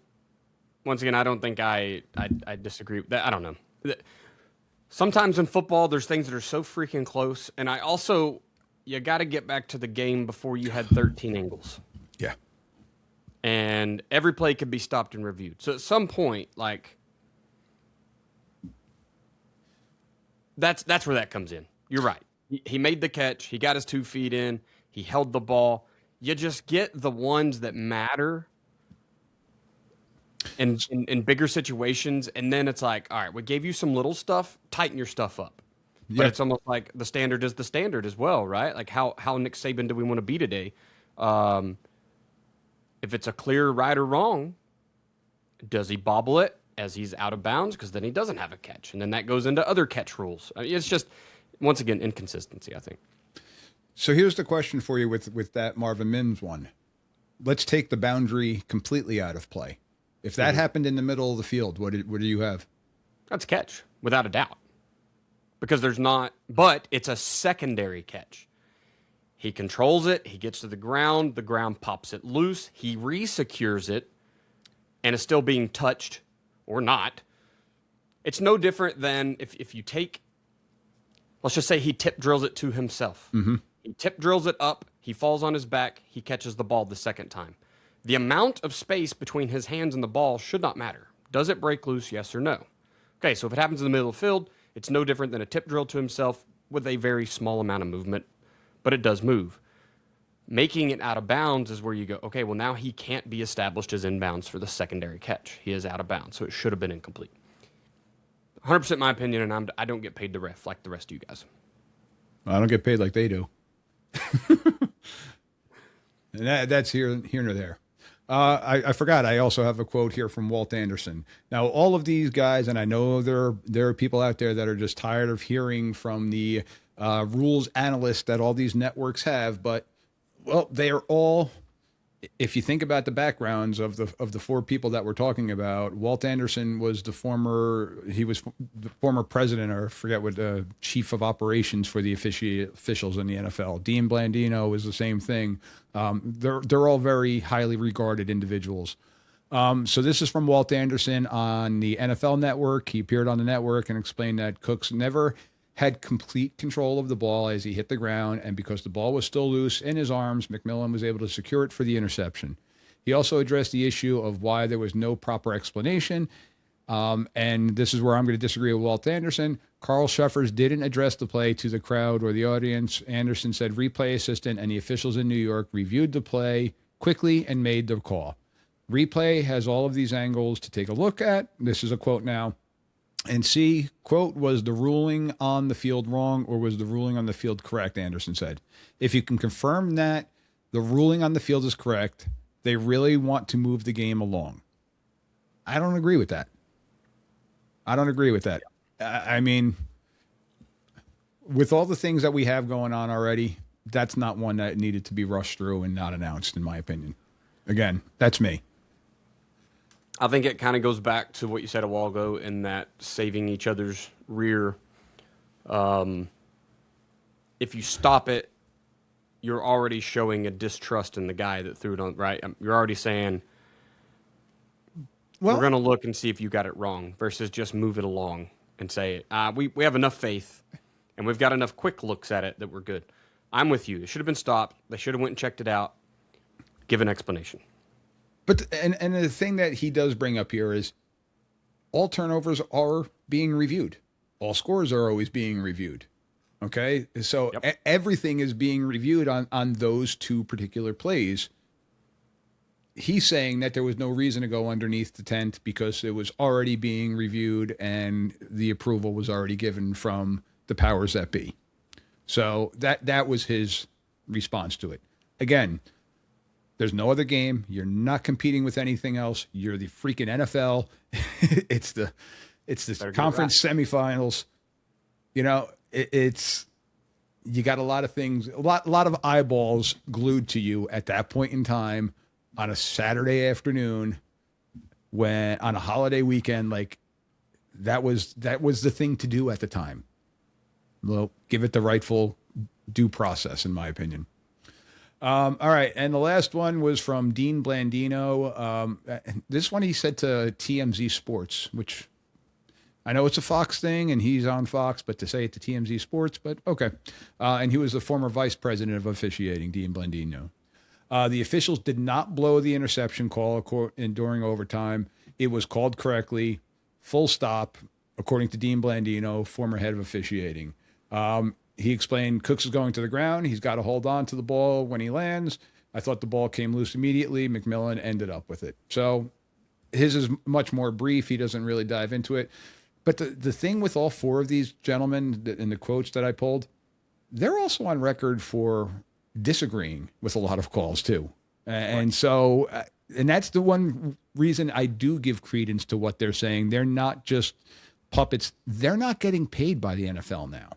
think I disagree with that. I don't know. Sometimes in football, there's things that are so freaking close. And you got to get back to the game before you had 13 angles. Yeah. And every play could be stopped and reviewed. So at some point, that's where that comes in. You're right. He made the catch. He got his 2 feet in. He held the ball. You just get the ones that matter in bigger situations, and then it's like, all right, we gave you some little stuff, tighten your stuff up. But it's almost like the standard is the standard as well, right? Like how Nick Saban do we want to be today? If it's a clear right or wrong, does he bobble it as he's out of bounds? Because then he doesn't have a catch, and then that goes into other catch rules. I mean, it's just, once again, inconsistency, I think. So here's the question for you with that Marvin Mims one. Let's take the boundary completely out of play. If that happened in the middle of the field, what do you have? That's a catch, without a doubt. Because there's not, but it's a secondary catch. He controls it, he gets to the ground pops it loose, he re-secures it, and is still being touched or not. It's no different than if you take, let's just say he tip drills it to himself. Mm-hmm. He tip drills it up, he falls on his back, he catches the ball the second time. The amount of space between his hands and the ball should not matter. Does it break loose, yes or no? Okay, so if it happens in the middle of the field, it's no different than a tip drill to himself with a very small amount of movement, but it does move. Making it out of bounds is where you go, okay, well, now he can't be established as inbounds for the secondary catch. He is out of bounds, so it should have been incomplete. 100% my opinion, and I don't get paid to ref like the rest of you guys. I don't get paid like they do. And that's here nor there. I forgot. I also have a quote here from Walt Anderson. Now, all of these guys, and I know there are people out there that are just tired of hearing from the rules analysts that all these networks have, but well, they are all. If you think about the backgrounds of the four people that we're talking about, Walt Anderson was the former president, or I forget what, chief of operations for the officials in the NFL. Dean Blandino was the same thing. They're all very highly regarded individuals. So this is from Walt Anderson on the NFL Network. He appeared on the network and explained that Cooks never had complete control of the ball as he hit the ground, and because the ball was still loose in his arms, McMillan was able to secure it for the interception. He also addressed the issue of why there was no proper explanation, and this is where I'm going to disagree with Walt Anderson. Carl Schuffers didn't address the play to the crowd or the audience. Anderson said replay assistant and the officials in New York reviewed the play quickly and made the call. Replay has all of these angles to take a look at. This is a quote now. And see, quote, was the ruling on the field wrong or was the ruling on the field correct, Anderson said. If you can confirm that the ruling on the field is correct, they really want to move the game along. I don't agree with that. I mean, with all the things that we have going on already, that's not one that needed to be rushed through and not announced, in my opinion. Again, that's me. I think it kind of goes back to what you said a while ago in that saving each other's rear. If you stop it, you're already showing a distrust in the guy that threw it on, right? You're already saying, well, we're going to look and see if you got it wrong versus just move it along and say, we have enough faith and we've got enough quick looks at it that we're good. I'm with you. It should have been stopped. They should have went and checked it out. Give an explanation. But and the thing that he does bring up here is all turnovers are being reviewed. All scores are always being reviewed. Okay? So everything is being reviewed on those two particular plays. He's saying that there was no reason to go underneath the tent because it was already being reviewed and the approval was already given from the powers that be. So that was his response to it. Again, there's no other game. You're not competing with anything else. You're the freaking NFL. it's the conference semifinals. You know, it's you got a lot of things, a lot of eyeballs glued to you at that point in time on a Saturday afternoon when on a holiday weekend. Like that was the thing to do at the time. Well, give it the rightful due process, in my opinion. All right, and the last one was from Dean Blandino. This one he said to TMZ Sports, which I know it's a Fox thing, and he's on Fox, but to say it to TMZ Sports, but okay. And he was the former vice president of officiating, Dean Blandino. The officials did not blow the interception call during overtime. It was called correctly, full stop, according to Dean Blandino, former head of officiating. He explained Cooks is going to the ground. He's got to hold on to the ball when he lands. I thought the ball came loose immediately. McMillan ended up with it. So his is much more brief. He doesn't really dive into it. But the thing with all four of these gentlemen in the quotes that I pulled, they're also on record for disagreeing with a lot of calls too. And so, and that's the one reason I do give credence to what they're saying. They're not just puppets. They're not getting paid by the NFL now.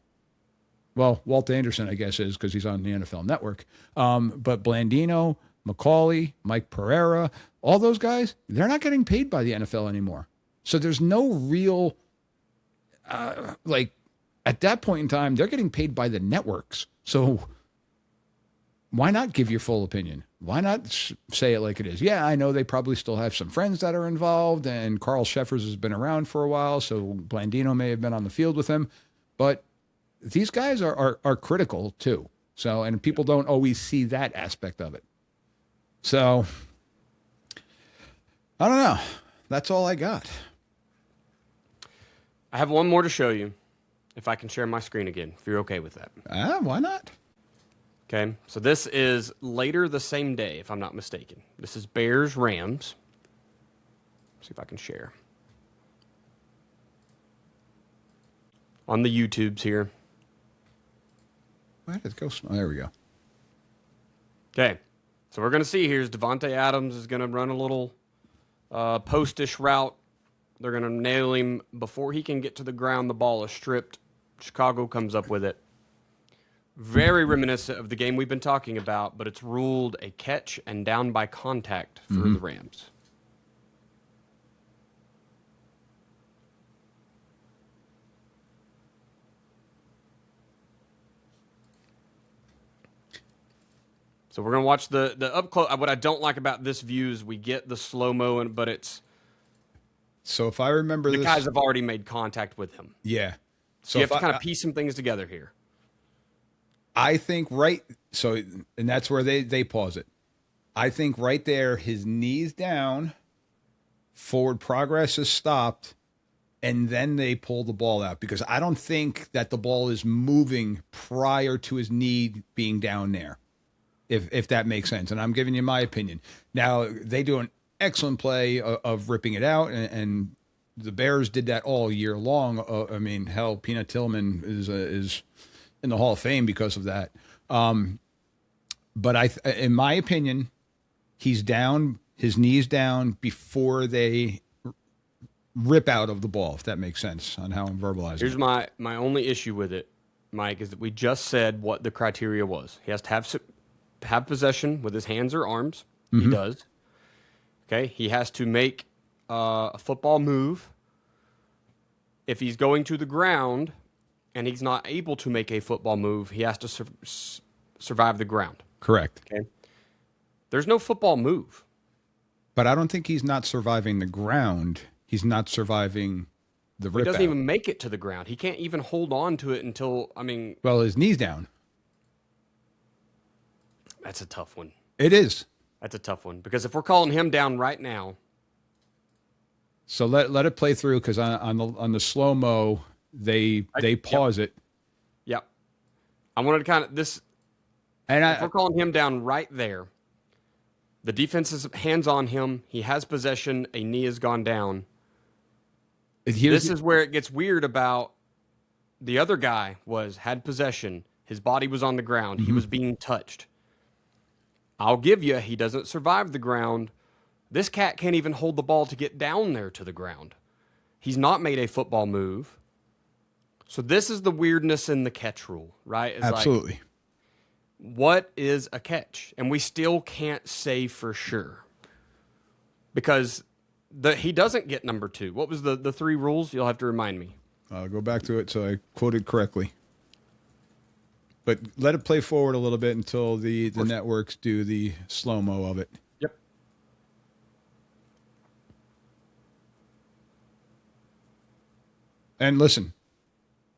Well, Walt Anderson, I guess, is because he's on the NFL Network. But Blandino, McCauley, Mike Pereira, all those guys, they're not getting paid by the NFL anymore. So there's no real, at that point in time, they're getting paid by the networks. So why not give your full opinion? Why not say it like it is? Yeah, I know they probably still have some friends that are involved, and Carl Sheffers has been around for a while, so Blandino may have been on the field with him. But these guys are critical too. So, and people don't always see that aspect of it. So, I don't know. That's all I got. I have one more to show you, if I can share my screen again, if you're okay with that. Why not? Okay, so this is later the same day, if I'm not mistaken. This is Bears-Rams. See if I can share. On the YouTubes here. Where did it go? There we go. Okay, so we're going to see here is Devontae Adams is going to run a little postish route. They're going to nail him before he can get to the ground. The ball is stripped. Chicago comes up with it. Very reminiscent of the game we've been talking about, but it's ruled a catch and down by contact for the Rams. So we're going to watch the up close. What I don't like about this view is we get the slow-mo, but it's... So if I remember the this... guys have already made contact with him. Yeah. So you have to kind of piece some things together here. I think and that's where they pause it. I think right there, his knees down, forward progress is stopped, and then they pull the ball out, because I don't think that the ball is moving prior to his knee being down there, if that makes sense. And I'm giving you my opinion. Now, they do an excellent play of ripping it out, and the Bears did that all year long. I mean, hell, Peanut Tillman is in the Hall of Fame because of that. But in my opinion, he's down, his knees down before they rip out of the ball, if that makes sense on how I'm verbalizing. Here's my only issue with it, Mike, is that we just said what the criteria was. He has to have possession with his hands or arms. He does. Okay, he has to make a football move. If he's going to the ground and he's not able to make a football move, he has to survive the ground. Correct. Okay. There's no football move. But I don't think he's not surviving the ground. He's not surviving the rip out. He doesn't even make it to the ground. He can't even hold on to it until, well, his knee's down. That's a tough one. It is. That's a tough one. Because if we're calling him down right now. So let it play through, because on the slow-mo, they pause it. Yep. I wanted to kind of this. And if we're calling him down right there, the defense is hands on him. He has possession. A knee has gone down. This is where it gets weird about the other guy had possession. His body was on the ground. He was being touched. I'll give you, he doesn't survive the ground. This cat can't even hold the ball to get down there to the ground. He's not made a football move. So this is the weirdness in the catch rule, right? It's absolutely. What is a catch? And we still can't say for sure. Because he doesn't get number 2. What was the 3 rules? You'll have to remind me. I'll go back to it so I quoted correctly. But let it play forward a little bit until the networks do the slow-mo of it. Yep. And listen,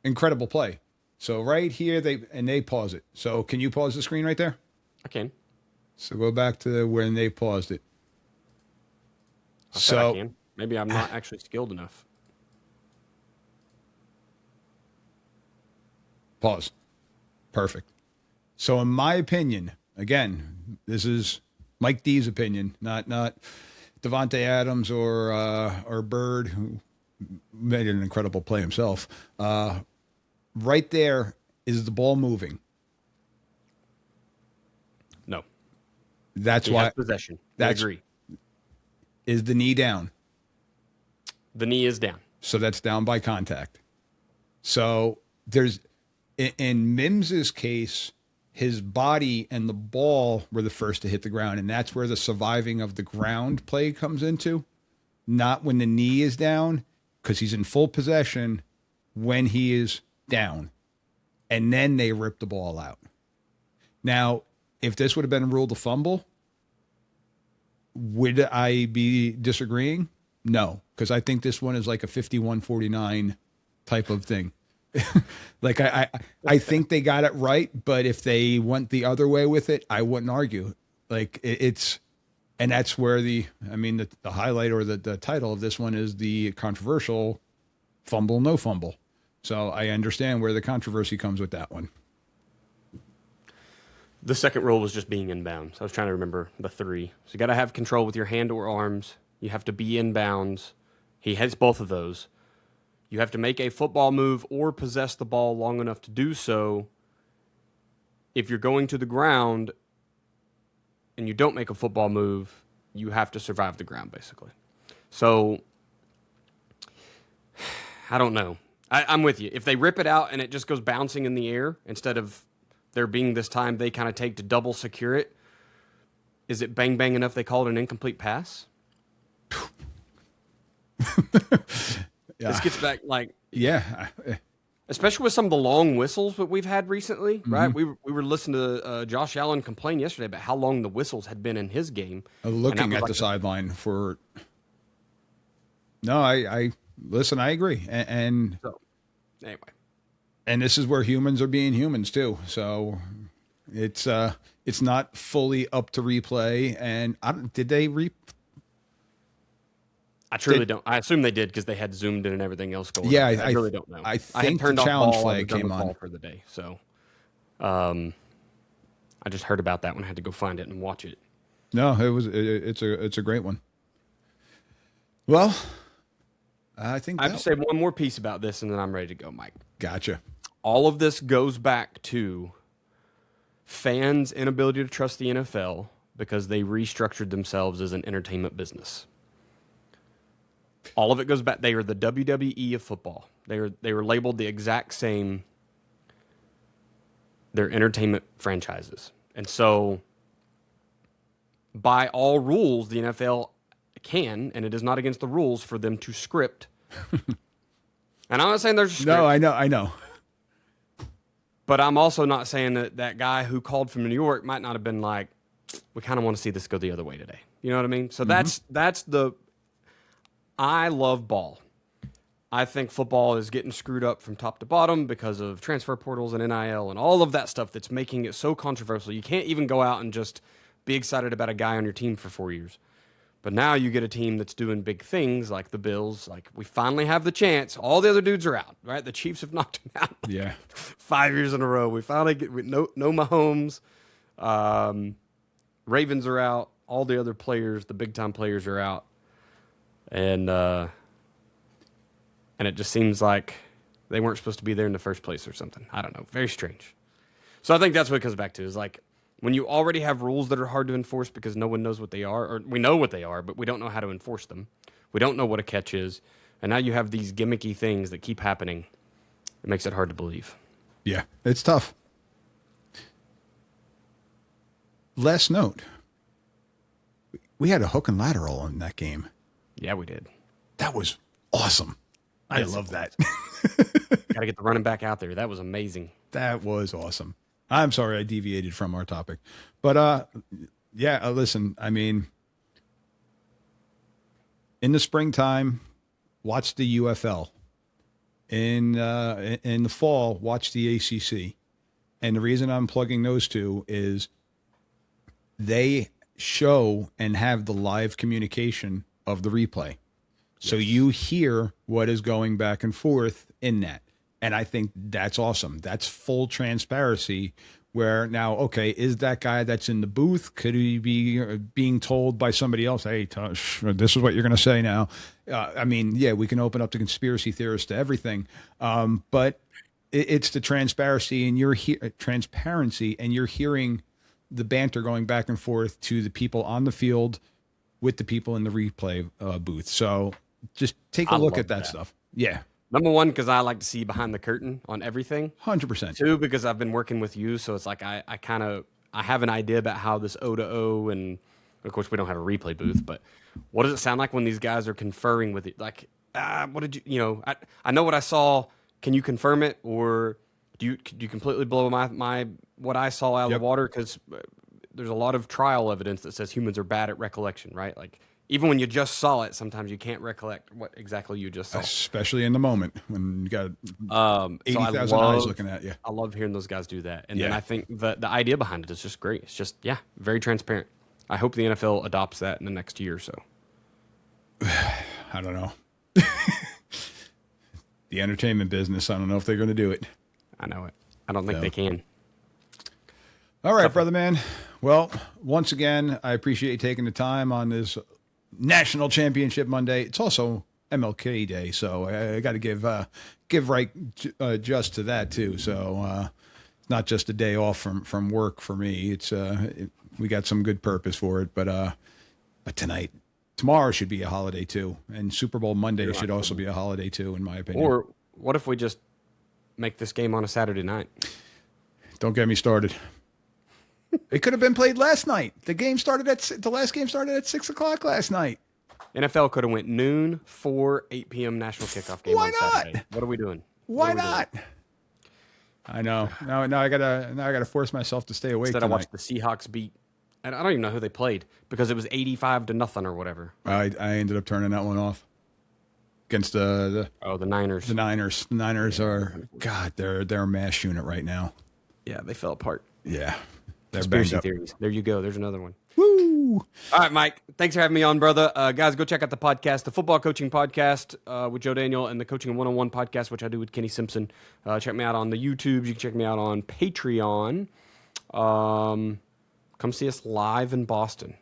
incredible play. So right here, they pause it. So can you pause the screen right there? I can. So go back to when they paused it. I can. Maybe I'm not actually skilled enough. Pause. Perfect. So in my opinion, again, this is Mike D's opinion, not Devontae Adams or Bird, who made an incredible play himself. Right there, is the ball moving? No. That's He why has possession. I that's agree. Is the knee down? The knee is down. So that's down by contact. So there's, in Mims's case, his body and the ball were the first to hit the ground, and that's where the surviving of the ground play comes into. Not when the knee is down, because he's in full possession when he is down. And then they rip the ball out. Now, if this would have been ruled a fumble, would I be disagreeing? No, because I think this one is like a 51-49 type of thing. Like I think they got it right, but if they went the other way with it, I wouldn't argue. Like it's, and that's where the highlight or the title of this one is the controversial fumble, no fumble. So I understand where the controversy comes with that one. The second rule was just being inbounds. I was trying to remember the three. So you got to have control with your hand or arms. You have to be inbounds. He has both of those. You have to make a football move or possess the ball long enough to do so. If you're going to the ground and you don't make a football move, you have to survive the ground, basically. So, I don't know. I'm with you. If they rip it out and it just goes bouncing in the air, instead of there being this time they kind of take to double secure it, is it bang bang enough they call it an incomplete pass? Yeah. This gets back Yeah. especially with some of the long whistles that we've had recently, right? We were listening to Josh Allen complain yesterday about how long the whistles had been in his game. Looking at the sideline for. No, I listen. I agree, and So, anyway, and this is where humans are being humans too. So it's not fully up to replay. And did they I truly don't. I assume they did because they had zoomed in and everything else going. Yeah, on. I really don't know. I had think turned the off challenge ball, flag I was done came with on ball for the day. So, I just heard about that one. I had to go find it and watch it. No, it's a great one. Well, I think I have to say one more piece about this, and then I'm ready to go, Mike. Gotcha. All of this goes back to fans' inability to trust the NFL because they restructured themselves as an entertainment business. All of it goes back. They are the WWE of football. They were labeled the exact same. They're entertainment franchises. And so, by all rules, the NFL can, and it is not against the rules for them to script. And I'm not saying there's a script. No, I know. But I'm also not saying that guy who called from New York might not have been like, we kind of want to see this go the other way today. You know what I mean? So that's the. I love ball. I think football is getting screwed up from top to bottom because of transfer portals and NIL and all of that stuff that's making it so controversial. You can't even go out and just be excited about a guy on your team for 4 years. But now you get a team that's doing big things like the Bills. Like, we finally have the chance. All the other dudes are out, right? The Chiefs have knocked them out. Yeah. 5 years in a row. We finally get no Mahomes. Ravens are out. All the other players, the big-time players, are out. And it just seems like they weren't supposed to be there in the first place or something. I don't know. Very strange. So I think that's what it comes back to, is like when you already have rules that are hard to enforce because no one knows what they are, or we know what they are, but we don't know how to enforce them. We don't know what a catch is. And now you have these gimmicky things that keep happening. It makes it hard to believe. Yeah, it's tough. Last note. We had a hook and lateral in that game. Yeah, we did. That was awesome. I love that. Got to get the running back out there. That was amazing. That was awesome. I'm sorry I deviated from our topic. But, listen, I mean, in the springtime, watch the UFL. In the fall, watch the ACC. And the reason I'm plugging those two is they show and have the live communication of the replay. So you hear what is going back and forth in that. And I think that's awesome. That's full transparency where now, okay, is that guy that's in the booth, could he be being told by somebody else, hey, Tosh, this is what you're going to say now? I mean, yeah, we can open up the conspiracy theorists to everything, but it's the transparency, and you're hearing the banter going back and forth to the people on the field with the people in the replay booth. So just take a look at that stuff. Yeah. Number one, because I like to see behind the curtain on everything. 100%. Two, because I've been working with you, so it's like I have an idea about how this O to O, and of course we don't have a replay booth, but what does it sound like when these guys are conferring with it? Like, what did you I know what I saw. Can you confirm it, or do you completely blow my what I saw out of the water? Because there's a lot of trial evidence that says humans are bad at recollection, right? Like, even when you just saw it, sometimes you can't recollect what exactly you just saw. Especially in the moment when you got 80,000 eyes looking at you. I love hearing those guys do that. And then I think the idea behind it is just great. It's just, very transparent. I hope the NFL adopts that in the next year or so. I don't know. The entertainment business, I don't know if they're going to do it. I know it. I don't think they can. All right, brother man. Well, once again, I appreciate you taking the time on this National Championship Monday. It's also MLK Day, so I got to give right just to that too. So it's not just a day off from work for me. It's we got some good purpose for it. But tomorrow should be a holiday too, and Super Bowl Monday should also be a holiday too, in my opinion. Or what if we just make this game on a Saturday night? Don't get me started. It could have been played last night. The last game started at 6:00 last night. NFL could have went noon, 8 p.m. national kickoff game. Why on not? Saturday. What are we doing? Why not? I know. Now I gotta force myself to stay awake. Instead, tonight. I watched the Seahawks beat, and I don't even know who they played because it was 85-0 or whatever. I ended up turning that one off against the Niners. The Niners. The Niners are they're a mass unit right now. Yeah, they fell apart. Yeah. Conspiracy theories. There you go. There's another one. Woo! All right, Mike. Thanks for having me on, brother. Guys, go check out the podcast, the Football Coaching Podcast with Joe Daniel, and the Coaching 101 Podcast, which I do with Kenny Simpson. Check me out on the YouTube. You can check me out on Patreon. Come see us live in Boston.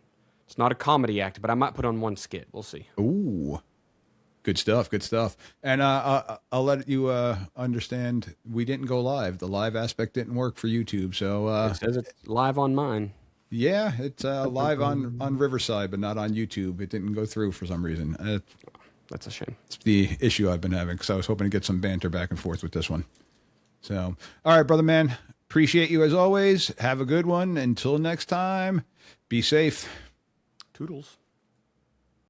It's not a comedy act, but I might put on one skit. We'll see. Ooh. Good stuff. Good stuff. And I'll let you understand we didn't go live. The live aspect didn't work for YouTube. So it says it's live on mine. Yeah, it's live on Riverside, but not on YouTube. It didn't go through for some reason. That's a shame. It's the issue I've been having because I was hoping to get some banter back and forth with this one. So, all right, brother man. Appreciate you as always. Have a good one. Until next time, be safe. Toodles.